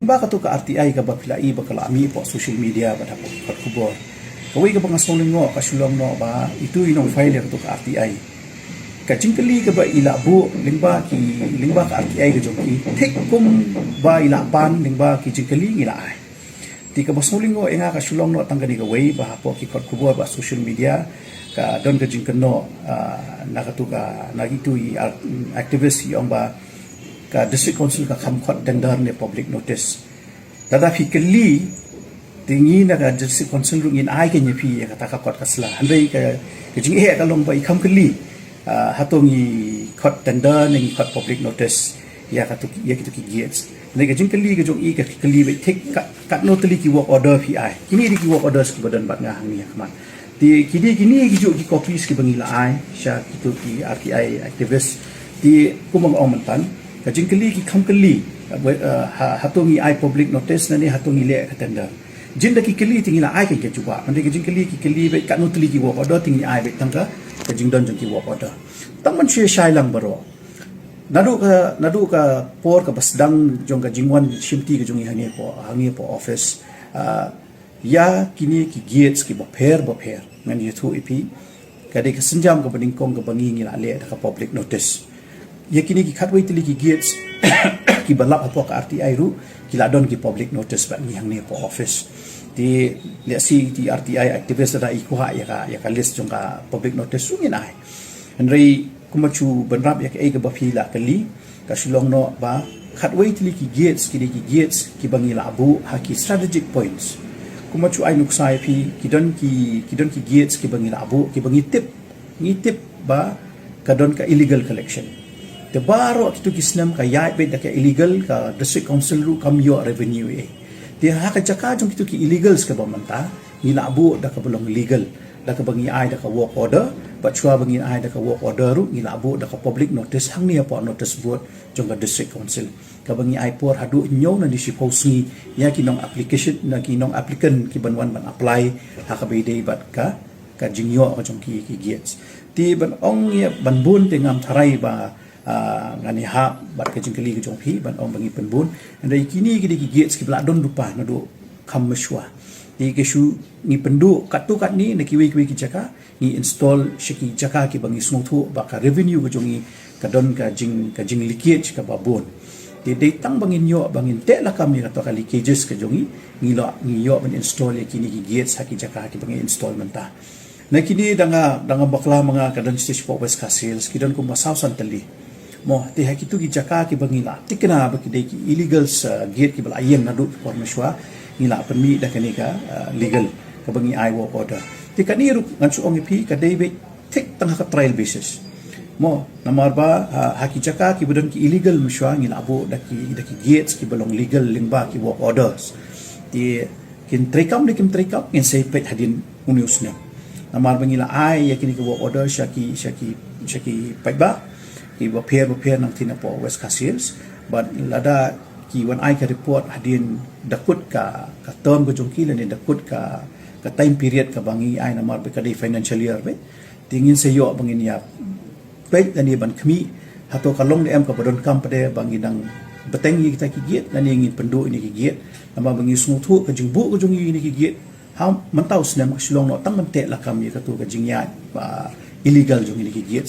Ba ka to ka RTI ka ba pilai ba kala ami po social media ba dapat kat kubor. Kawai ka bang asolong ngo ka sulong no ba itu inong file ka to ka RTI. Ka jingkali ka ba ilabu lingba ka RTI ka jongki tek kum ba ilapan lingba ki jingkali ngila ai. Ti ka basolong ngo enga ka sulong no tanggani ka wei ba po ki kat kubor ba social media ka don ka jingkan no nakatuka nagitui aktivis yang ba ka district council ka khamkhot tender ne public notice tada fikli tingi na ka district council rungin ai ke nyepi ka ta ka kot kasla handai ka jing he ka long bai kham kli hatongi khot tender ne khot public notice ya ka tu ya ki tu ki gates ne ka jing kli ka jong i ka kli bai thek ka notally ki work order pi ai kini di ki work orders ki badan bat nga hang ni khman ti kini ki jo ki copies ki bangila ai sha ki tu ki RTI activist ti kumang omantan kajing kali ki kham kali hatongi ai public notice na ni hatongi le katanda jinda ki kali tingila ai ke chuba mande kajing kali ki kali be kanu tuli ki work order tingi ai be tangka kajing don jong ki work order tamman she shai lang baro nadu ka por ka basdang jong ka jingwan shimti ka jong hangi po office ya kini ki gates ki bapher ngani thu ipi kade ka senjam ka bading kong ka bangi ngila le ka public notice yakini ki khatwai tili ki gates ki balap apok RTI ru ki ladon ki public notice ba ni hang ne po office di lesi di RTI activist da ikuha ya ka list jong ka public notice sungin ai andrei kumachu benrap ya ka ega ba phila kali ka sulong no ba khatwai tili ki gates ki bangi la abu ha ki strategic points kumachu ai nuksai phi ki don ki gates ki bangi la abu ki bangi tip ba kadon ka illegal collection the baro kitu kisnam ka yai be da ka illegal ka district council ru kam yo revenue dia ha ka jaka jong kitu ki illegals ka bamanta ni labu da ka belum legal da ka bangi ai da ka work order but chua bangi ai da ka work order ru ni labu da ka public notice hang ni apa notice board jong ka district council ka bangi ai por hadu nyo na di suppose ni ya ki nong application na ki nong applicant ki banwan ban apply ha ka be dei bat ka jingyo ka jong ki gates ti ban ong ya ban bun tengam tharai ba ngani ha bat ka jingkali ka jong phi ban ong bangi penbun andai kini ki gates ki bla don rupa na do kham mashwa ti ke shu ni pendu kat ni na ki ki jaka ni install shiki jaka ki bangi smuthu ba ka revenue ka jongi ka don ka jing leakage ka babon ti dei tang bangin yo bangin te la kam ni ka to ka leakages ka jongi ni yo ban install kini ki gates ha ki jaka ki bangi installment ta na kini danga bakla mga kadon stage po west castles ki don ko masawsan tali mo te hakitu ki jaka ki bangila tikna ba ki de ki illegal gate ki bala ayem na do por mashwa ngila permi da kani ka legal ka bangi ai work order ti kani ru ngan su ong pi ka de be tik tang ka trial basis mo namar ba haki jaka ki budon ki illegal mashwa ngila abo da ki gates ki balong legal lingba ki work orders ti kin trekam ngin say pet hadin uniusna namar bangila ai yakini ki work order shaki pet ba ki bapher nang tinapo west castles but lada ki wan ai ka report hadin dakut ka term ko jongki lan dakut ka time period ka bangi ai namar be ka di financial year be tingin sayo bangin ya pay ani ban khmi hato kalong de em ka bodon kam pade bangi dang beteng yi kita ki giet lan ngin pendu ini ki giet nama bangi smuthu ka jingbu ko jongi ini ki giet ha mantau snem silong no tang mente la kam yi ka tu ka jingya ba illegal jong ini ki giet